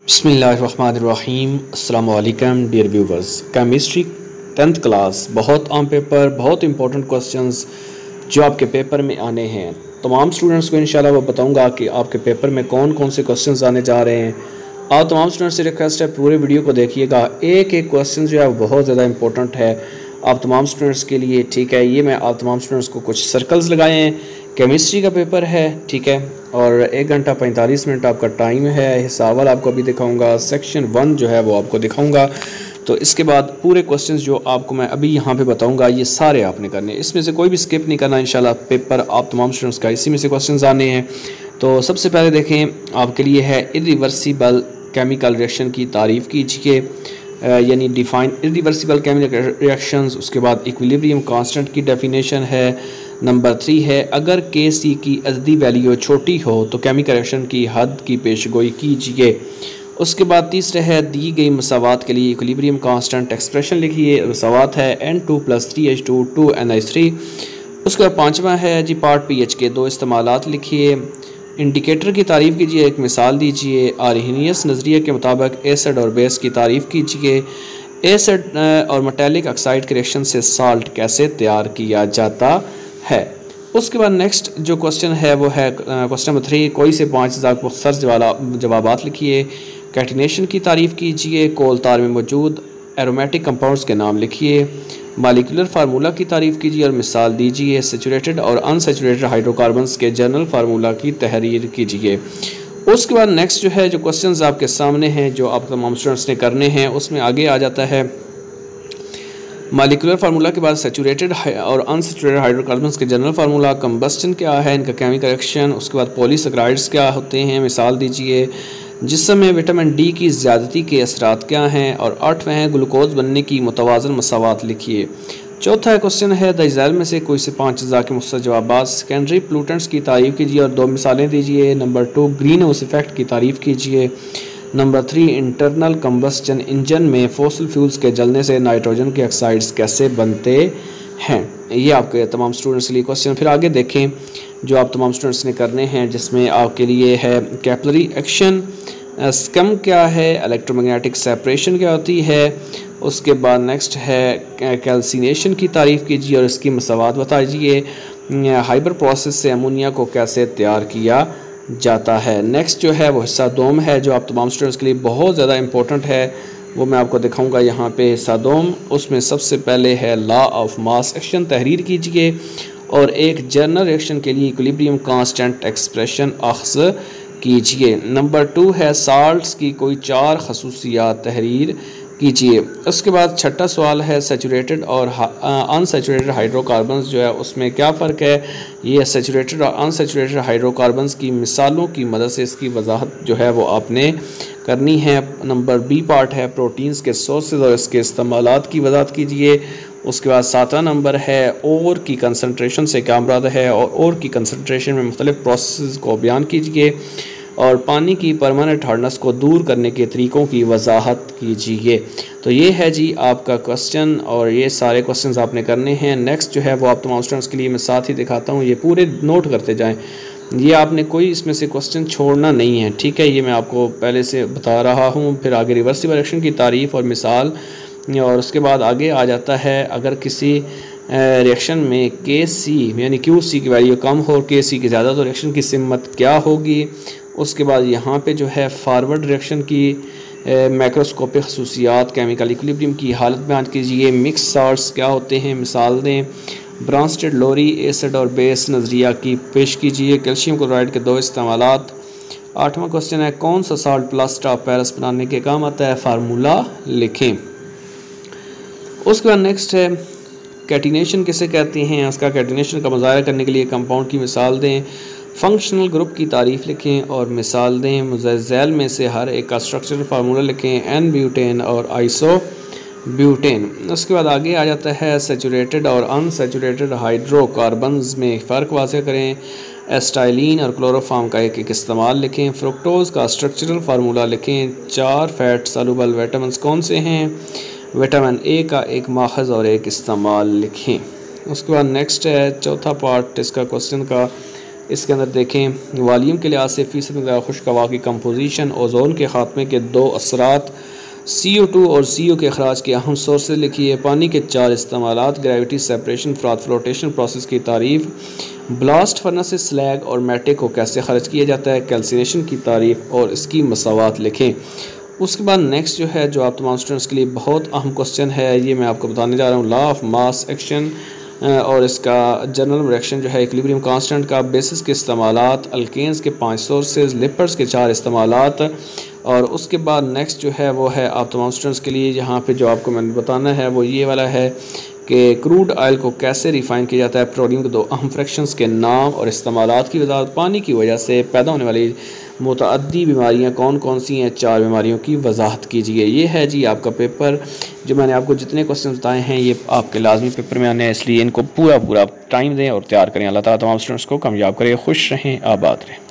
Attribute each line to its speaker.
Speaker 1: बिस्मिल्लाहिर्रहमानिर्रहीम। अस्सलाम वालेकुम dear viewers. Chemistry 10th class, बहुत आम पेपर, बहुत इंपॉर्टेंट क्वेश्चंस जो आपके पेपर में आने हैं। तमाम स्टूडेंट्स को इंशाल्लाह वो बताऊंगा कि आपके पेपर में कौन कौन से क्वेश्चंस आने जा रहे हैं। आप तमाम स्टूडेंट्स से रिक्वेस्ट है पूरे वीडियो को देखिएगा, एक एक क्वेश्चन जो है वो बहुत ज़्यादा इंपॉर्टेंट है आप तमाम स्टूडेंट्स के लिए। ठीक है, ये मैं आप तमाम स्टूडेंट्स को कुछ सर्कल्स लगाए हैं। केमिस्ट्री का पेपर है, ठीक है, और 1 घंटा 45 मिनट आपका टाइम है। हिसाब आपको अभी दिखाऊंगा, सेक्शन 1 जो है वो आपको दिखाऊंगा। तो इसके बाद पूरे क्वेश्चंस जो आपको मैं अभी यहाँ पे बताऊंगा ये सारे आपने करने, इसमें से कोई भी स्किप नहीं करना। इंशाल्लाह पेपर आप तमाम स्टूडेंट्स का इसी में से क्वेश्चंस आने हैं। तो सबसे पहले देखें आपके लिए है इरिवर्सिबल केमिकल रिएक्शन की तारीफ़ कीजिए, यानी डिफाइन इरिवर्सिबल केमिकल रिएक्शंस। उसके बाद इक्विलिब्रियम कांस्टेंट की डेफिनेशन है। नंबर 3 है अगर Kc की अज़दी वैल्यू छोटी हो तो केमिकल रिएक्शन की हद की पेशगोई कीजिए। उसके बाद तीसरा है दी गई मसावात के लिए इक्विलिब्रियम कांस्टेंट एक्सप्रेशन लिखिए। मसावात है N2 + 3H2 2NH3। उसके बाद पाँचवा है जी पार्ट pH के 2 इस्तेमालात लिखिए। इंडिकेटर की तारीफ़ कीजिए, एक मिसाल दीजिए। आर्हेनियस नज़रिए के मुताबिक एसिड और बेस की तारीफ़ कीजिए। एसिड और मेटालिक ऑक्साइड के रिएक्शन से साल्ट कैसे तैयार किया जाता है। उसके बाद नेक्स्ट जो क्वेश्चन है वो है क्वेश्चन नंबर 3, कोई से 5000 मुख्तसर जवाबात लिखिए। कैटिनेशन की तारीफ़ कीजिए। कोल तार में मौजूद एरोमेटिक कंपाउंड्स के नाम लिखिए। मालिकुलर फार्मूला की तारीफ़ कीजिए और मिसाल दीजिए। सेचुरेटेड और अनसेचुरेटेड हाइड्रोकार्बन्स के जनरल फार्मूला की तहरीर कीजिए। उसके बाद नेक्स्ट जो है जो क्वेश्चंस आपके सामने हैं जो आप तमाम स्टूडेंट्स ने करने हैं, उसमें आगे आ जाता है मालिकुलर फार्मूला के बाद सेचुरेटेड और अनसेचुरेटेड हाइड्रोकार्बन्स के जनरल फार्मूला। कंबस्टन क्या है, इनका केमिकल रिएक्शन। उसके बाद पॉलीसैकराइड्स क्या होते हैं, मिसाल दीजिए। जिस्म में विटामिन डी की ज़्यादती के असरात क्या हैं। और 8वें हैं ग्लूकोज बनने की मुतवाज़न मसावात लिखिए। चौथा क्वेश्चन है द इज़ाइल में से कोई से 5000 के मुख्तसर जवाबात। सेकेंडरी प्लूटेंट्स की तारीफ़ कीजिए और 2 मिसालें दीजिए। नंबर 2 ग्रीन हाउस इफेक्ट की तारीफ़ कीजिए। नंबर 3 इंटरनल कंबस्टन इंजन में फॉसिल फ्यूल्स के जलने से नाइट्रोजन के ऑक्साइड्स कैसे बनते हैं। ये आपके तमाम स्टूडेंट्स के लिए क्वेश्चन। फिर आगे देखें जो आप तमाम स्टूडेंट्स ने करने हैं, जिसमें आपके लिए है कैपिलरी एक्शन, स्कम क्या है, इलेक्ट्रोमैग्नेटिक सेपरेशन क्या होती है। उसके बाद नेक्स्ट है कैल्सिनेशन की तारीफ़ कीजिए और इसकी मसावात बताइए। हाइबर प्रोसेस से अमोनिया को कैसे तैयार किया जाता है। नेक्स्ट जो है वो हिस्सा 2 है जो आप तमाम स्टूडेंट्स के लिए बहुत ज़्यादा इंपॉर्टेंट है, वो मैं आपको दिखाऊंगा यहाँ पे। हिस्सा 2 उसमें सबसे पहले है लॉ ऑफ मास एक्शन, तहरीर कीजिए और एक जनरल रिएक्शन के लिए इक्विलिब्रियम कांस्टेंट एक्सप्रेशन अख्ज़ कीजिए। नंबर 2 है साल्ट्स की कोई 4 खसूसियात तहरीर कीजिए। उसके बाद छठा सवाल है सैचुरेटेड और अनसैचुरेटेड हाइड्रोकार्बन्स जो है उसमें क्या फ़र्क है। ये सैचुरेटेड और अनसैचुरेटेड हाइड्रोकार्बन्स की मिसालों की मदद से इसकी वजाहत जो है वो आपने करनी है। नंबर बी पार्ट है प्रोटीन्स के सोर्सेज और इसके इस्तेमालात की वजाहत कीजिए। उसके बाद 7वां नंबर है ओर की कंसनट्रेशन से क्या मुराद है और ओर की कंसनट्रेशन में मुख्तलिफ प्रोसेस को बयान कीजिए और पानी की परमानेंट हार्डनेस को दूर करने के तरीक़ों की वजाहत कीजिए। तो ये है जी आपका क्वेश्चन और ये सारे क्वेश्चंस आपने करने हैं। नेक्स्ट जो है वो आप तमाम स्टूडेंट्स के लिए मैं साथ ही दिखाता हूँ, ये पूरे नोट करते जाएं। ये आपने कोई इसमें से क्वेश्चन छोड़ना नहीं है, ठीक है, ये मैं आपको पहले से बता रहा हूँ। फिर आगे रिवर्सिबल रिएक्शन की तारीफ़ और मिसाल, और उसके बाद आगे आ जाता है अगर किसी रिएक्शन में Kc यानी QC की वैल्यू कम हो और Kc की ज़्यादा तो रिएक्शन की सिमत क्या होगी। उसके बाद यहाँ पे जो है फॉरवर्ड रिएक्शन की मैक्रोस्कोपिक खसूसियात, केमिकल इक्विलिब्रियम की हालत बयान कीजिए। मिक्स साल्ट्स क्या होते हैं, मिसाल दें। ब्रांस्टेड लोरी एसिड और बेस नज़रिया की पेश कीजिए। कैल्शियम क्लोराइड के 2 इस्तेमालात। 8वां क्वेश्चन है कौन सा साल्ट प्लास्टर ऑफ पेरिस बनाने के काम आता है, फार्मूला लिखें। उसके बाद नेक्स्ट है कैटिनेशन किसे कहते हैं, उसका कैटिनेशन का मुज़ाहरा करने के लिए कंपाउंड की मिसाल दें। फंक्शनल ग्रुप की तारीफ़ लिखें और मिसाल दें। मुज़ैल में से हर एक का स्ट्रक्चरल फार्मूला लिखें, एन ब्यूटेन और आइसो ब्यूटेन। उसके बाद आगे आ जाता है सैचुरेटेड और अनसैचुरेटेड हाइड्रोकार्बन्स में फ़र्क वाज़ेह करें। एस्टाइलिन और क्लोरोफॉर्म का एक इस्तेमाल लिखें। फ्रुक्टोज़ का स्ट्रक्चरल फार्मूला लिखें। 4 फैट सॉल्युबल विटामिन कौन से हैं, विटामिन ए का एक माखज़ और एक इस्तेमाल लिखें। उसके बाद नेक्स्ट है चौथा पार्ट इसका क्वेश्चन का इसके अंदर देखें वॉल्यूम के लिहाज से फ़ीसद मकदार खुश्क हवा की कंपोजिशन, ओजोन के ख़ात्मे के 2 असरात, CO2 और CO के अखराज के अहम सोर्सेज लिखिए, पानी के 4 इस्तेमालात, ग्रेविटी सेपरेशन, फ्लोटेशन प्रोसेस की तारीफ़, ब्लास्ट फर्नेस से स्लैग और मैटिक को कैसे ख़ारिज किया जाता है, कैल्सिनेशन की तारीफ़ और इसकी मसावात लिखें। उसके बाद नेक्स्ट जो है, जो आप तमाम स्टूडेंट्स के लिए बहुत अहम क्वेश्चन है, ये मैं आपको बताने जा रहा हूँ। लॉ ऑफ मास एक्शन और इसका जनरल रिएक्शन जो है इक्विलिब्रियम कांस्टेंट का, बेसिस के इस्तेमालात, अल्केन्स के 5 सोर्सेज, लिपर्स के 4 इस्तेमालात। और उसके बाद नेक्स्ट जो है वो है आप तमाम स्टूडेंट्स के लिए यहाँ पे जो आपको मैंने बताना है वो ये वाला है कि क्रूड ऑयल को कैसे रिफ़ाइन किया जाता है, पेट्रोलियम के 2 अहम फ्रैक्शंस के नाम और इस्तेमालात की वजाहत, पानी की वजह से पैदा होने वाली मुतअद्दी बीमारियां कौन कौन सी हैं, 4 बीमारियों की वजाहत कीजिए। ये है जी आपका पेपर। जो मैंने आपको जितने क्वेश्चन बताए हैं ये आपके लाजमी पेपर में आने हैं, इसलिए इनको पूरा टाइम दें और तैयार करें। अल्लाह ताला तमाम स्टूडेंट्स को कामयाब करें। खुश रहें, आबाद रहें।